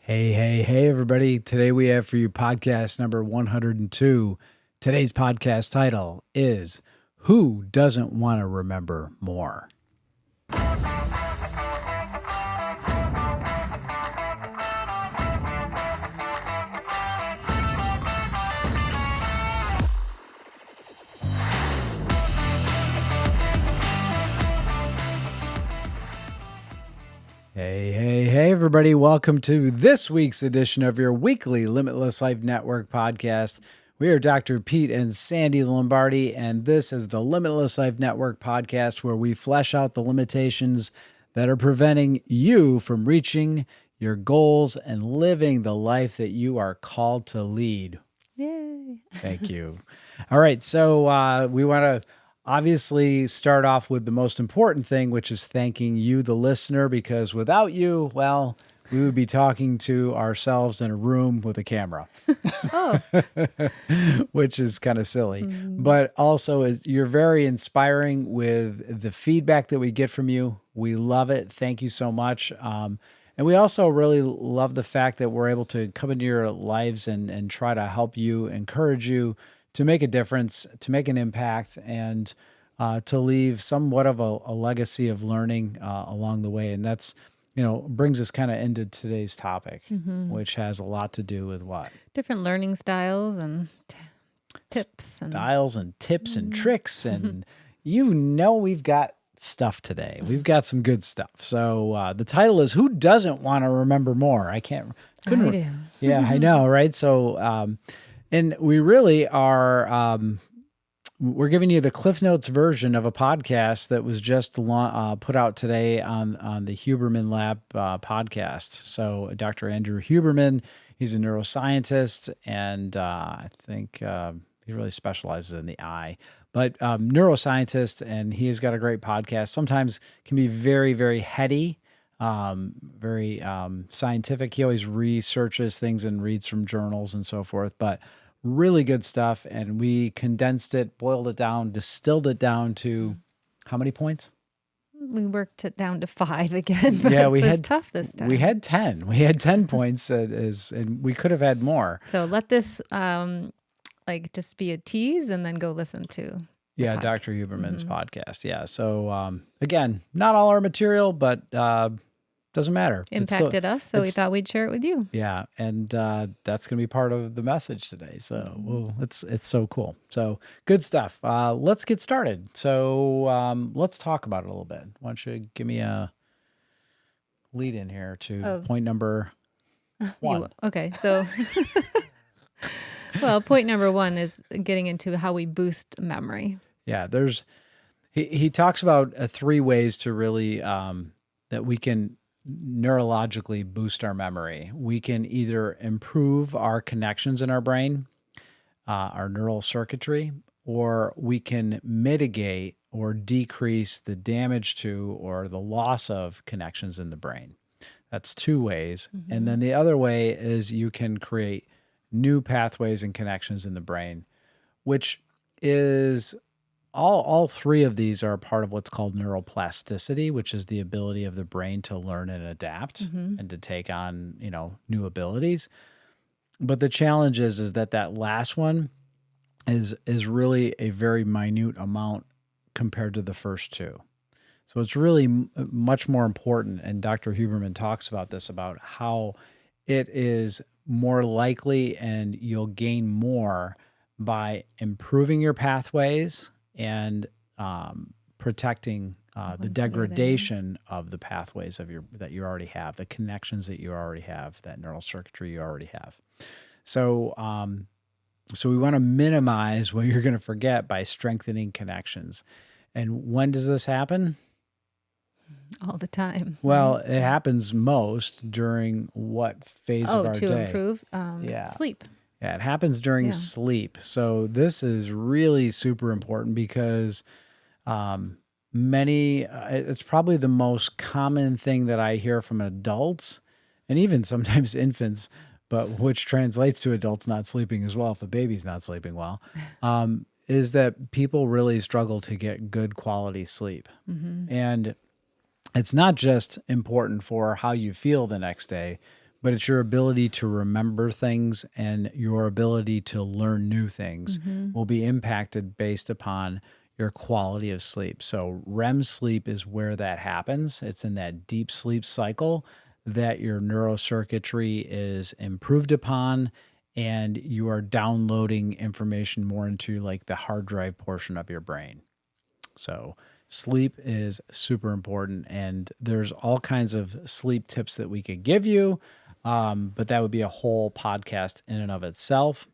Hey, everybody. Today we have for you podcast number 102. Today's podcast title is Who Doesn't Want to Remember More? Hey, everybody. Welcome to this week's edition of your weekly Limitless Life Network podcast. We are Dr. Pete and Sandy Lombardi, and this is the Limitless Life Network podcast where we flesh out the limitations that are preventing you from reaching your goals and living the life that you are called to lead. Yay. Thank you. All right, so we want to obviously start off with the most important thing, which is thanking you, the listener, because without you, well, we would be talking to ourselves in a room with a camera, which is kind of silly. But also, you're very inspiring with the feedback that we get from you. We love it. Thank you so much. And we also really love the fact that we're able to come into your lives and try to help you, encourage you to make a difference, to make an impact, and to leave somewhat of a legacy of learning along the way. And that's, brings us kind of into today's topic, which has a lot to do with what? Different learning styles and tips. Styles and tips and tricks. And we've got stuff today. We've got some good stuff. So the title is Who Doesn't Want to Remember More? I do. Yeah, I know, right? So, and we really are, we're giving you the Cliff Notes version of a podcast that was just put out today on the Huberman Lab podcast. So Dr. Andrew Huberman, he's a neuroscientist, and I think he really specializes in the eye. But neuroscientist, and he has got a great podcast. Sometimes can be very, very heady, very scientific. He always researches things and reads from journals and so forth, but really good stuff. And we condensed it, boiled it down, distilled it down to how many points? We worked it down to 5 again. Yeah, it was tough this time. We had 10. We had 10 points, and we could have had more. So let this just be a tease, and then go listen to Dr. Huberman's podcast. Yeah. So again, not all our material, but doesn't matter. Impacted us, so we thought we'd share it with you. Yeah, and that's going to be part of the message today. So it's so cool. So good stuff. Let's get started. So let's talk about it a little bit. Why don't you give me a lead in here to point number 1? Okay, so well, point number 1 is getting into how we boost memory. Yeah, he talks about 3 ways to really that we can neurologically boost our memory. We can either improve our connections in our brain, our neural circuitry, or we can mitigate or decrease the damage to or the loss of connections in the brain. That's 2 ways. And then the other way is you can create new pathways and connections in the brain, which is all 3 of these are part of what's called neuroplasticity, which is the ability of the brain to learn and adapt and to take on, new abilities. But the challenge is that last one is really a very minute amount compared to the first 2. So it's really much more important. And Dr. Huberman talks about this, about how it is more likely and you'll gain more by improving your pathways and protecting the degradation of the pathways that you already have, the connections that you already have, that neural circuitry you already have. So we want to minimize what you're going to forget by strengthening connections. And when does this happen? All the time. Well, it happens most during what phase of our day? To improve sleep. Yeah, it happens during sleep. So this is really super important because it's probably the most common thing that I hear from adults and even sometimes infants, but which translates to adults not sleeping as well if the baby's not sleeping well, is that people really struggle to get good quality sleep. And it's not just important for how you feel the next day, but it's your ability to remember things and your ability to learn new things will be impacted based upon your quality of sleep. So REM sleep is where that happens. It's in that deep sleep cycle that your neurocircuitry is improved upon, and you are downloading information more into like the hard drive portion of your brain. So sleep is super important, and there's all kinds of sleep tips that we could give you, but that would be a whole podcast in and of itself.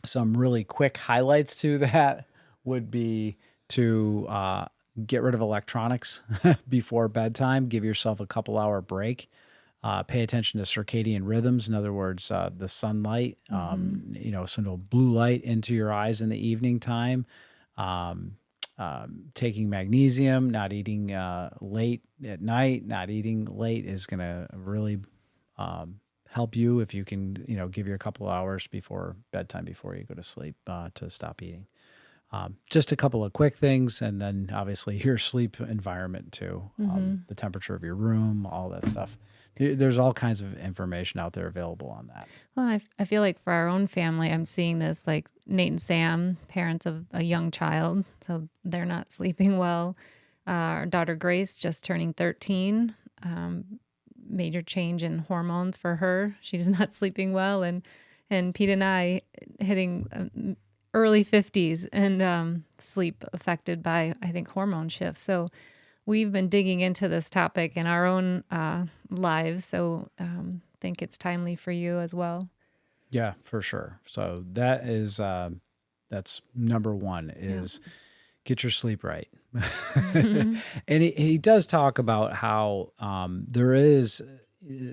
Some really quick highlights to that would be to get rid of electronics before bedtime. Give yourself a couple hour break. Pay attention to circadian rhythms. In other words, the sunlight, so no blue light into your eyes in the evening time. Taking magnesium, not eating late at night, not eating late is going to really help you if you can, give you a couple hours before bedtime before you go to sleep to stop eating. Just a couple of quick things, and then obviously your sleep environment too, the temperature of your room, all that stuff. There's all kinds of information out there available on that. Well, I feel like for our own family, I'm seeing this like Nate and Sam, parents of a young child, so they're not sleeping well. Our daughter Grace just turning 13, major change in hormones for her. She's not sleeping well, and Pete and I hitting early 50s and sleep affected by, I think, hormone shifts. So we've been digging into this topic in our own lives. So think it's timely for you as well. Yeah, for sure. So that is that's number one is get your sleep right. And he does talk about how there is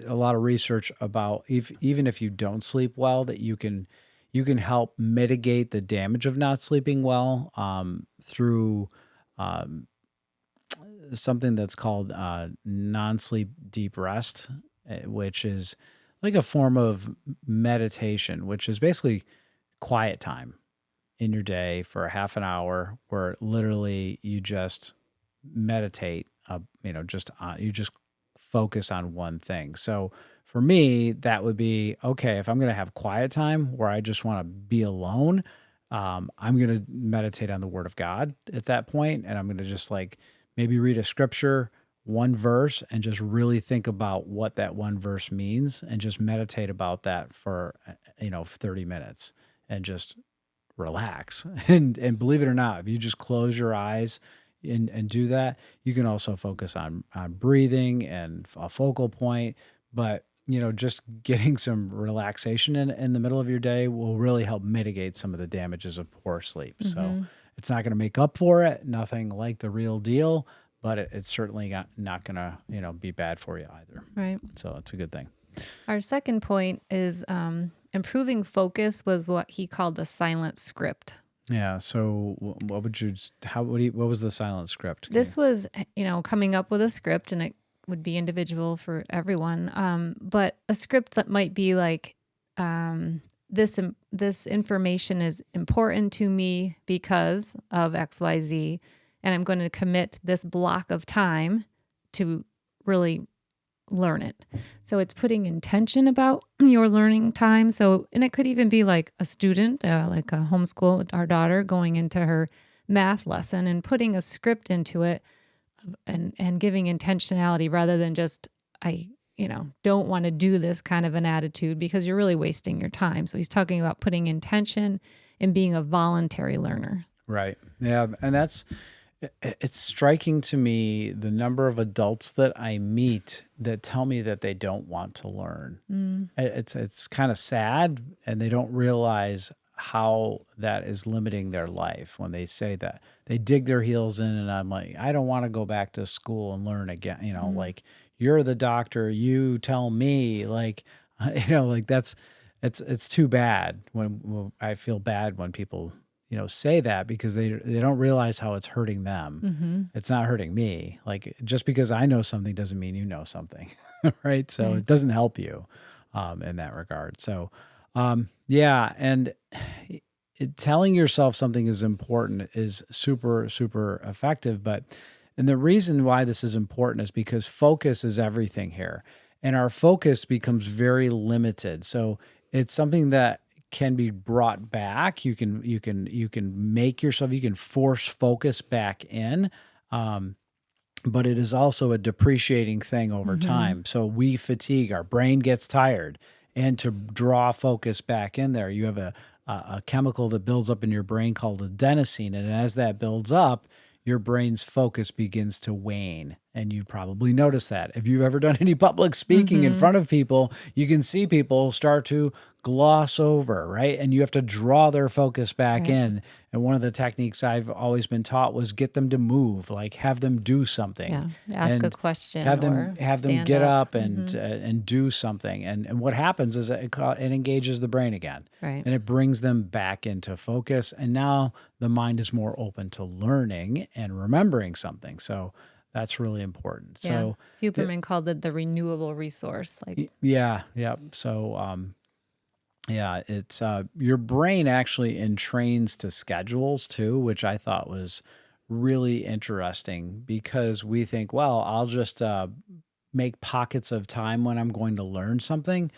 a lot of research about even if you don't sleep well, that you can help mitigate the damage of not sleeping well through something that's called non-sleep deep rest, which is like a form of meditation, which is basically quiet time in your day for a half an hour where literally you just meditate, you just focus on one thing. So for me, that would be, okay, if I'm going to have quiet time where I just want to be alone, I'm going to meditate on the word of God at that point, and I'm going to just like maybe read a scripture, one verse, and just really think about what that one verse means and just meditate about that for 30 minutes and just relax. And believe it or not, if you just close your eyes and do that, you can also focus on breathing and a focal point. But just getting some relaxation in the middle of your day will really help mitigate some of the damages of poor sleep. So it's not going to make up for it, nothing like the real deal, but it's certainly not going to be bad for you either. Right. So it's a good thing. Our second point is improving focus was what he called the silent script. Yeah. So what was the silent script? This was, coming up with a script, and it would be individual for everyone. But a script that might be like, this information is important to me because of XYZ, and I'm going to commit this block of time to really learn it. So it's putting intention about your learning time. So, and it could even be like a student, like a homeschool, our daughter going into her math lesson and putting a script into it and giving intentionality rather than just, I don't want to do this kind of an attitude, because you're really wasting your time. So he's talking about putting intention and being a voluntary learner. Right. Yeah. And it's striking to me the number of adults that I meet that tell me that they don't want to learn. It's kind of sad, and they don't realize how that is limiting their life when they say that. They dig their heels in, and I'm like, I don't want to go back to school and learn again. Like, you're the doctor, you tell me, like, like it's too bad when I feel bad when people say that, because they don't realize how it's hurting them. It's not hurting me. Like, just because I know something doesn't mean you know something, right? So it doesn't help you in that regard. So, and telling yourself something is important is super, super effective. And the reason why this is important is because focus is everything here. and our focus becomes very limited. So it's something that can be brought back. You can make yourself, you can force focus back in. But it is also a depreciating thing over Mm-hmm. time. So we fatigue, our brain gets tired. And to draw focus back in there, you have a chemical that builds up in your brain called adenosine. And as that builds up, your brain's focus begins to wane. And you probably notice that. If you've ever done any public speaking in Mm-hmm. front of people, you can see people start to gloss over, right? And you have to draw their focus back Right. in. And one of the techniques I've always been taught was get them to move, like have them do something, Yeah. Ask a and question have them or have them stand get up. up Mm-hmm. and do something. And what happens is it engages the brain again, Right. and it brings them back into focus. And now the mind is more open to learning and remembering something. So that's really important. Yeah. So the, Huberman called it the renewable resource. Like, yeah, yeah. So yeah, it's your brain actually entrains to schedules too, which I thought was really interesting because we think, well, I'll just make pockets of time when I'm going to learn something.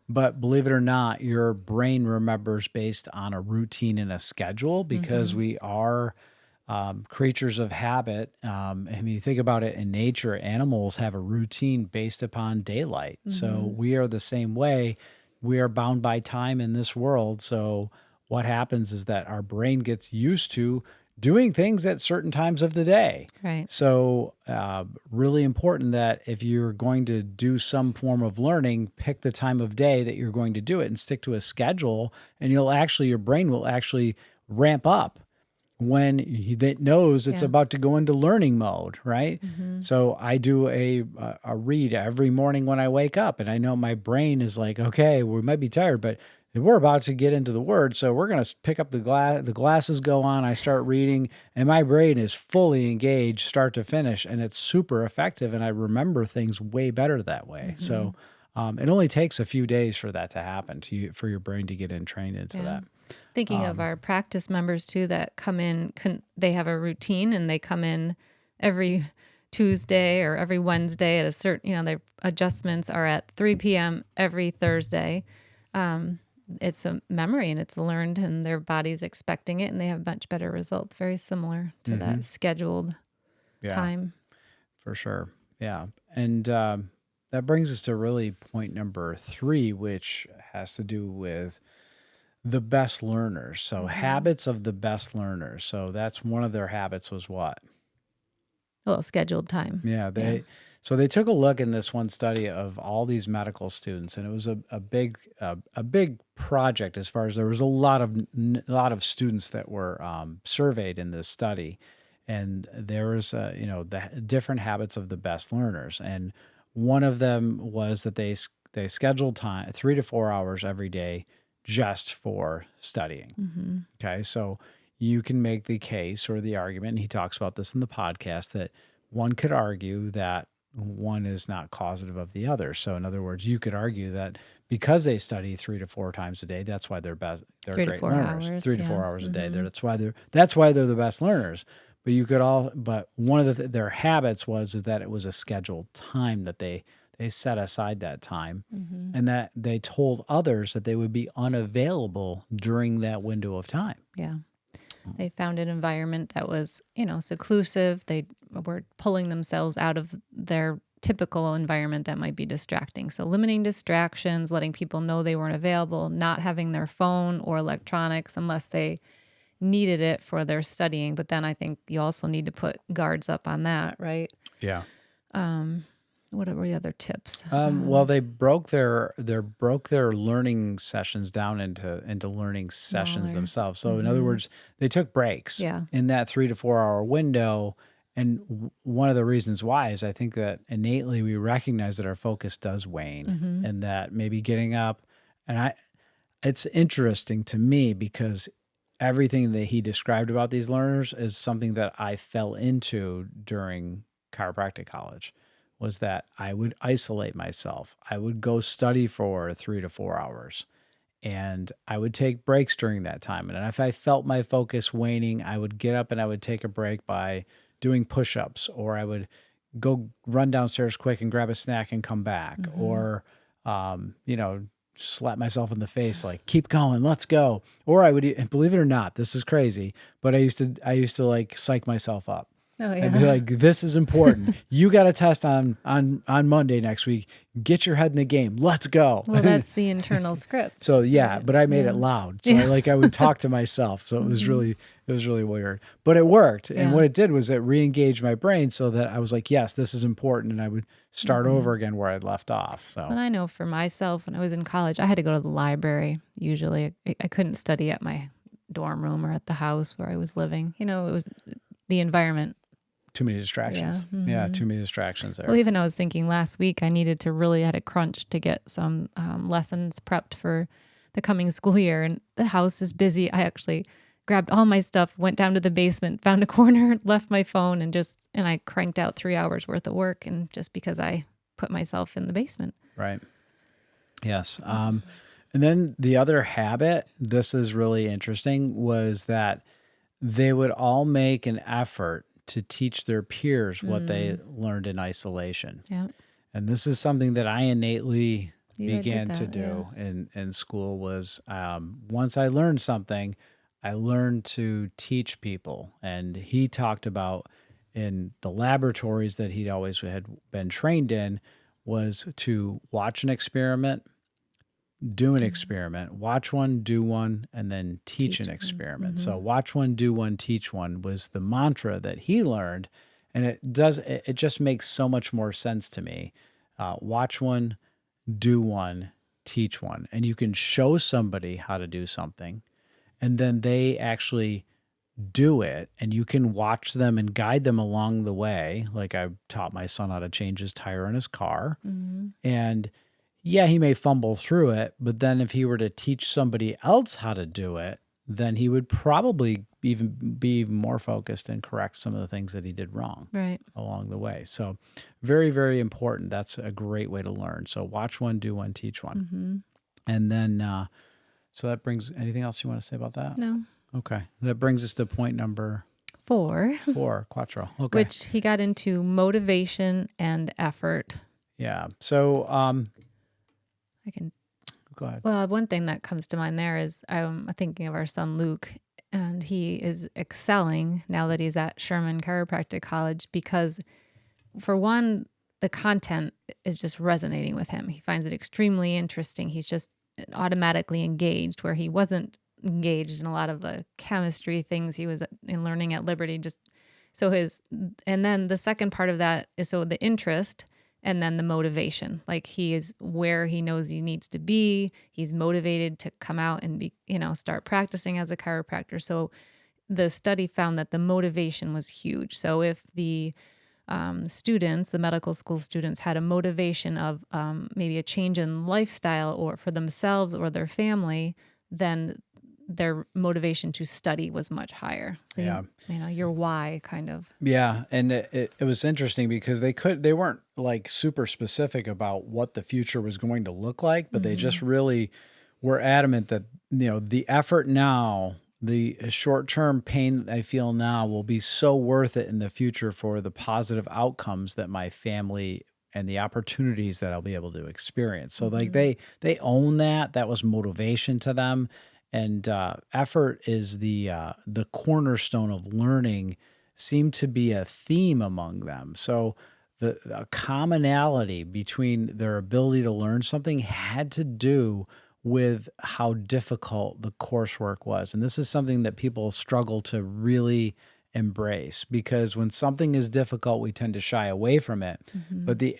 But believe it or not, your brain remembers based on a routine and a schedule because mm-hmm. we are creatures of habit. I mean, you think about it in nature, animals have a routine based upon daylight. So Mm-hmm. we are the same way. We are bound by time in this world. So what happens is that our brain gets used to doing things at certain times of the day. Right. So, really important that if you're going to do some form of learning, pick the time of day that you're going to do it and stick to a schedule, and your brain will actually ramp up when it knows it's Yeah. about to go into learning mode, right? Mm-hmm. So I do a read every morning when I wake up, and I know my brain is like, okay, we might be tired, but we're about to get into the word, so we're going to pick up the glass. The glasses go on. I start reading, and my brain is fully engaged, start to finish, and it's super effective. And I remember things way better that way. Mm-hmm. So it only takes a few days for that to happen to you, for your brain to get trained into Yeah. that. Thinking of our practice members too that come in, they have a routine and they come in every Tuesday or every Wednesday at a certain, their adjustments are at 3 p.m. every Thursday. It's a memory and it's learned and their body's expecting it and they have much better results. Very similar to Mm-hmm. that scheduled Yeah. time. For sure. Yeah. And that brings us to really point number 3, which has to do with the best learners. So, Mm-hmm. habits of the best learners. So, that's one of their habits was what? A little scheduled time. Yeah. Yeah. They took a look in this one study of all these medical students, and it was a big project as far as there was a lot of students that were surveyed in this study, and there was the different habits of the best learners, and one of them was that they scheduled time 3 to 4 hours every day just for studying. Mm-hmm. Okay, so you can make the case or the argument, and he talks about this in the podcast, that one could argue that one is not causative of the other. So, in other words, you could argue that because they study 3 to 4 times a day, that's why they're best. They're Three to great four learners. hours. Three to Yeah. four hours a day. Mm-hmm. That's why they're the best learners. But you could but one of their habits was is that it was a scheduled time that they set aside that time, Mm-hmm. and that they told others that they would be unavailable during that window of time. Yeah. They found an environment that was, seclusive. They were pulling themselves out of their typical environment that might be distracting. So limiting distractions, letting people know they weren't available, not having their phone or electronics unless they needed it for their studying. But then I think you also need to put guards up on that, right? Yeah. What were the other tips? Well, they broke their learning sessions down into learning sessions Smaller. themselves. So, in other Mm-hmm. words, they took breaks Yeah. in that 3 to 4 hour window. And one of the reasons why is I think that innately we recognize that our focus does wane, Mm-hmm. and that maybe getting up, and it's interesting to me because everything that he described about these learners is something that I fell into during chiropractic college, was that I would isolate myself. I would go study for 3 to 4 hours, and I would take breaks during that time. And if I felt my focus waning, I would get up and I would take a break by doing push-ups, or I would go run downstairs quick and grab a snack and come back, Mm-hmm. or, slap myself in the face, like, keep going, let's go. Or I would, believe it or not, this is crazy, but I used to like psych myself up. Oh I'd be yeah. like, this is important. You got a test on Monday next week. Get your head in the game. Let's go. Well, that's the internal script. So yeah, Right. but I made Yeah. it loud. So Yeah. I would talk to myself. So Mm-hmm. it was really weird, but it worked. And Yeah. what it did was it re-engaged my brain so that I was like, yes, this is important. And I would start over again where I'd left off. But So I know for myself, when I was in college, I had to go to the library. Usually, I couldn't study at my dorm room or at the house where I was living. It was the environment. too many Yeah. distractions. Mm-hmm. Yeah. Too many distractions there. Well, even I was thinking last week, I needed to really had a crunch to get some lessons prepped for the coming school year, and the house is busy. I actually grabbed all my stuff, went down to the basement, found a corner, left my phone, and I cranked out 3 hours worth of work, and just because I put myself in the basement. Right. Yes. And then the other habit, this is really interesting, was that they would all make an effort to teach their peers what they learned in isolation. Yeah, And this is something that I innately you did began to that. do in school was once I learned something, I learned to teach people. And he talked about in the laboratories that he'd always had been trained in was to watch an experiment, do an experiment, watch one, do one, and then teach Teach an one. experiment. Mm-hmm. So watch one, do one, teach one was the mantra that he learned. And it just makes so much more sense to me. Watch one, do one, teach one. And you can show somebody how to do something, and then they actually do it, and you can watch them and guide them along the way. Like I taught my son how to change his tire in his car. Mm-hmm. And yeah, he may fumble through it, but then if he were to teach somebody else how to do it, then he would probably even be even more focused and correct some of the things that he did wrong Right. along the way. So very, very important. That's a great way to learn. So watch one, do one, teach one. Mm-hmm. And then, so that brings, anything else you want to say about that? No. Okay. That brings us to point number 4, 4, quattro. Okay. which he got into motivation and effort. Yeah. So, I can. go ahead. Well, one thing that comes to mind there is I'm thinking of our son Luke, and he is excelling now that he's at Sherman Chiropractic College because, for one, the content is just resonating with him. He finds it extremely interesting. He's just automatically engaged where he wasn't engaged in a lot of the chemistry things he was in learning at Liberty. And then the second part of that is so the interest and then the motivation. Like he is where he knows he needs to be. He's motivated to come out and be, start practicing as a chiropractor. So the study found that the motivation was huge. So if the students, the medical school students, had a motivation of maybe a change in lifestyle or for themselves or their family, then their motivation to study was much higher. So, Yeah. Your why kind of. Yeah, and it was interesting because they weren't like super specific about what the future was going to look like, but they just really were adamant that the effort now, the short-term pain that I feel now will be so worth it in the future for the positive outcomes that my family and the opportunities that I'll be able to experience. So like they own that. That was motivation to them. And effort is the cornerstone of learning, seemed to be a theme among them. So a commonality between their ability to learn something had to do with how difficult the coursework was. And this is something that people struggle to really embrace, because when something is difficult, we tend to shy away from it. But the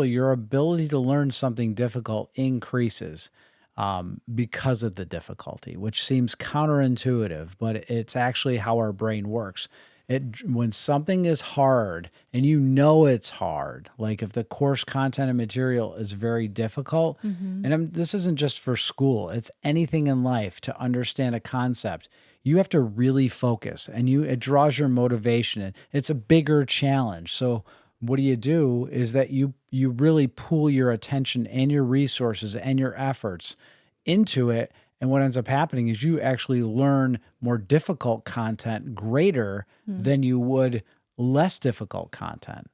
your ability to learn something difficult increases because of the difficulty, which seems counterintuitive, but it's actually how our brain works. When something is hard and it's hard, like if the course content and material is very difficult, and this isn't just for school, it's anything in life, to understand a concept, you have to really focus, and it draws your motivation, and it's a bigger challenge. So what do is that you really pool your attention and your resources and your efforts into it. And what ends up happening is you actually learn more difficult content greater than you would less difficult content.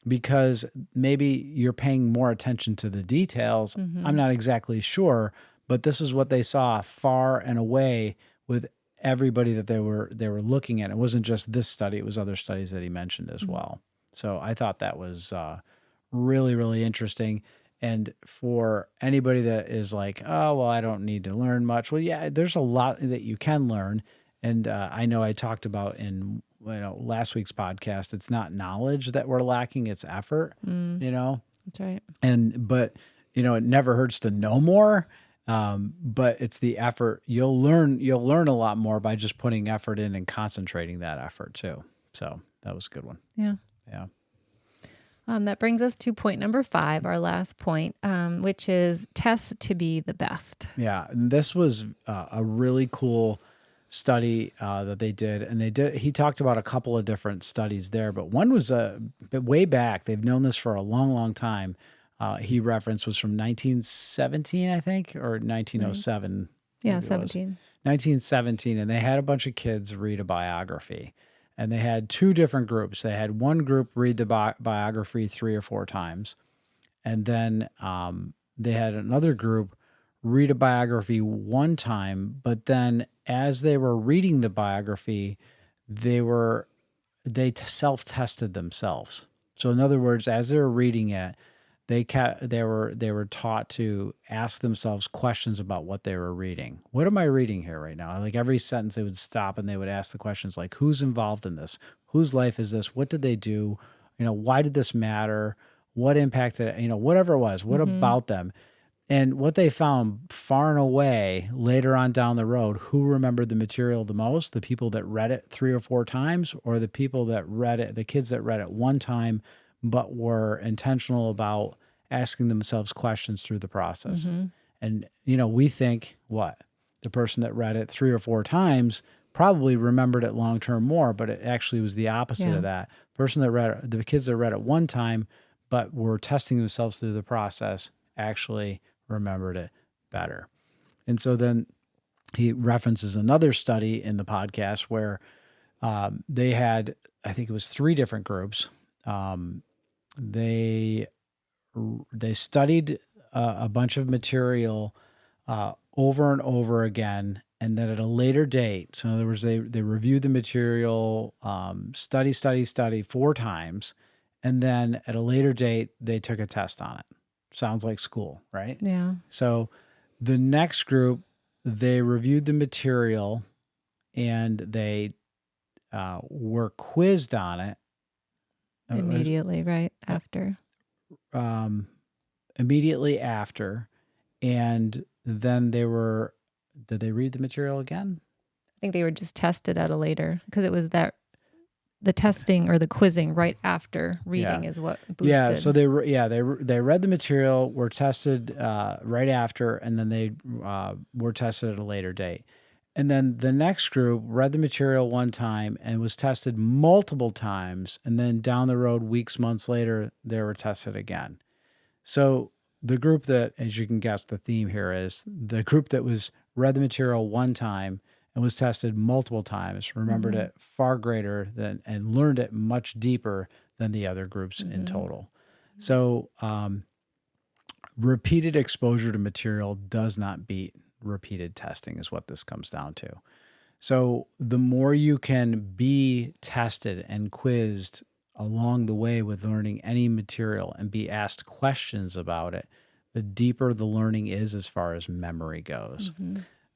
because maybe you're paying more attention to the details. I'm not exactly sure, but this is what they saw far and away with everybody that they were looking at. It wasn't just this study; it was other studies that he mentioned as well. So I thought that was really, really interesting. And for anybody that is like, oh, well, I don't need to learn much. Well, yeah, there's a lot that you can learn. And I know I talked about in last week's podcast, it's not knowledge that we're lacking, it's effort, That's right. but it never hurts to know more. But it's the effort. You'll learn a lot more by just putting effort in and concentrating that effort too. So that was a good one. Yeah. Yeah. That brings us to point number 5, our last point, which is test to be the best. Yeah, and this was a really cool study that they did, and he talked about a couple of different studies there, but one was way back. They've known this for a long, long time. He referenced was from 1917, I think, or 1907. Yeah, maybe it was. 17. 1917, and they had a bunch of kids read a biography. And they had 2 different groups. They had one group read the biography 3 or 4 times. And then they had another group read a biography 1 time. But then as they were reading the biography, they self-tested themselves. So in other words, as they were reading it, they were taught to ask themselves questions about what they were reading. What am I reading here right now? Like every sentence they would stop and they would ask the questions like, who's involved in this? Whose life is this? What did they do? Why did this matter? What impacted, whatever it was, what about them? And what they found far and away later on down the road, who remembered the material the most? The people that read it 3 or 4 times, or the people that read it, the kids that read it 1 time, but were intentional about asking themselves questions through the process. And, we think the person that read it 3 or 4 times probably remembered it long-term more, but it actually was the opposite of that. The kids that read it 1 time, but were testing themselves through the process, actually remembered it better. And so then he references another study in the podcast where they had, I think it was 3 different groups. They studied a bunch of material over and over again, and then at a later date, so in other words, they reviewed the material, study 4 times, and then at a later date, they took a test on it. Sounds like school, right? Yeah. So the next group, they reviewed the material, and they were quizzed on it. Immediately, right after. Immediately after, and then did they read the material again? I think they were just tested at a later, because it was that the testing or the quizzing right after reading is what boosted. Yeah, so they read the material, were tested right after, and then they were tested at a later date. And then the next group read the material 1 time and was tested multiple times, and then down the road, weeks, months later, they were tested again. So the group that, as you can guess, the theme here is the group that was read the material 1 time and was tested multiple times, remembered it far greater than, and learned it much deeper than the other groups in total. So repeated exposure to material does not beat repeated testing is what this comes down to. So the more you can be tested and quizzed along the way with learning any material and be asked questions about it, the deeper the learning is as far as memory goes.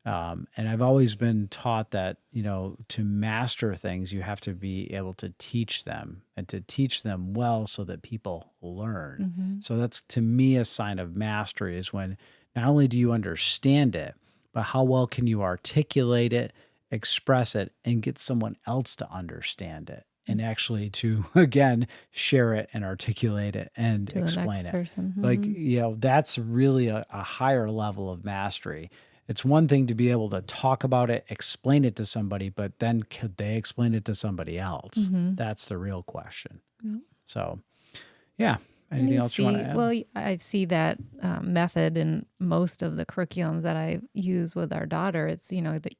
And I've always been taught that, to master things, you have to be able to teach them and to teach them well so that people learn. So that's, to me, a sign of mastery is when not only do you understand it, but how well can you articulate it, express it, and get someone else to understand it. And actually to, again, share it and articulate it and to explain the next it. person. Like, that's really a higher level of mastery. It's one thing to be able to talk about it, explain it to somebody, but then could they explain it to somebody else? That's the real question. So, yeah. Anything else you want to add? Well, I see that method in most of the curriculums that I use with our daughter. It's, the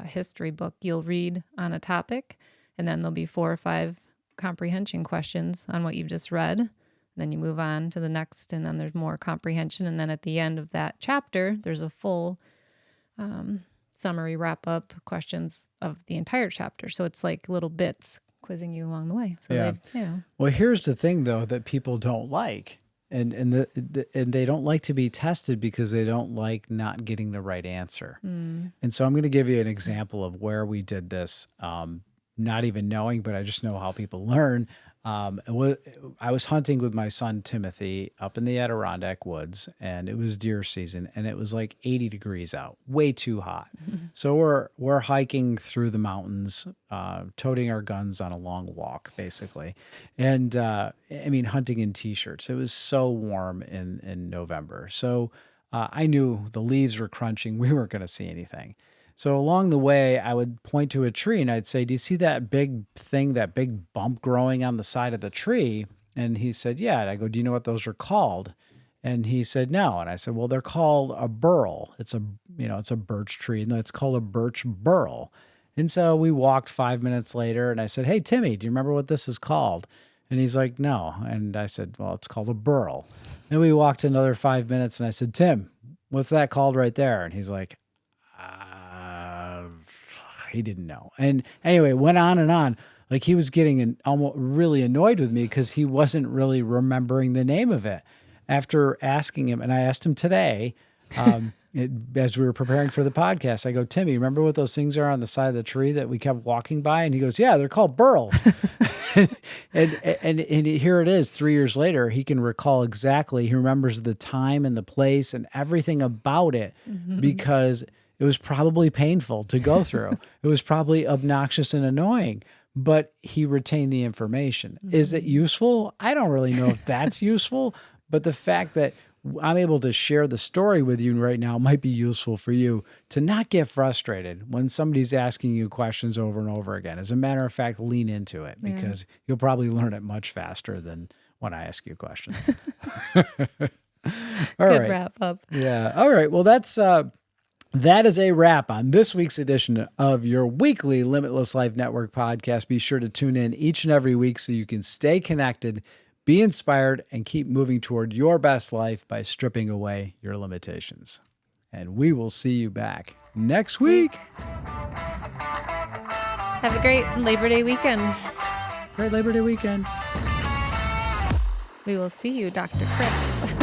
history book you'll read on a topic, and then there'll be 4 or 5 comprehension questions on what you've just read. Then you move on to the next, and then there's more comprehension. And then at the end of that chapter, there's a full summary wrap-up questions of the entire chapter. So it's like little bits quizzing you along the way. So Yeah. Well, here's the thing, though, that people don't like. And they don't like to be tested because they don't like not getting the right answer. And so I'm going to give you an example of where we did this, not even knowing, but I just know how people learn. I was hunting with my son Timothy up in the Adirondack woods, and it was deer season, and it was like 80 degrees out, way too hot. So we're hiking through the mountains, toting our guns on a long walk, basically, and hunting in t-shirts. It was so warm in November, so I knew the leaves were crunching. We weren't going to see anything. So along the way, I would point to a tree and I'd say, "Do you see that big thing, that big bump growing on the side of the tree?" And he said, "Yeah." And I go, "Do you know what those are called?" And he said, "No." And I said, "Well, they're called a burl. It's a birch tree, and it's called a birch burl." And so we walked 5 minutes later, and I said, "Hey, Timmy, do you remember what this is called?" And he's like, "No." And I said, "Well, it's called a burl." Then we walked another 5 minutes, and I said, "Tim, what's that called right there?" And he's like, he didn't know. And anyway, went on and on. Like he was getting almost really annoyed with me because he wasn't really remembering the name of it. After asking him, and I asked him today, as we were preparing for the podcast, I go, "Timmy, remember what those things are on the side of the tree that we kept walking by?" And he goes, "Yeah, they're called burls." and here it is, 3 years later, he can recall exactly. He remembers the time and the place and everything about it because it was probably painful to go through. It was probably obnoxious and annoying, but he retained the information. Is it useful? I don't really know if that's useful, but the fact that I'm able to share the story with you right now might be useful for you to not get frustrated when somebody's asking you questions over and over again. As a matter of fact, lean into it because you'll probably learn it much faster than when I ask you questions. Good wrap up. Yeah. All right. Well, that is a wrap on this week's edition of your weekly Limitless Life Network podcast. Be sure to tune in each and every week so you can stay connected, be inspired, and keep moving toward your best life by stripping away your limitations. And we will see you back next week. Have a great Labor Day weekend. Great Labor Day weekend. We will see you, Dr. Chris.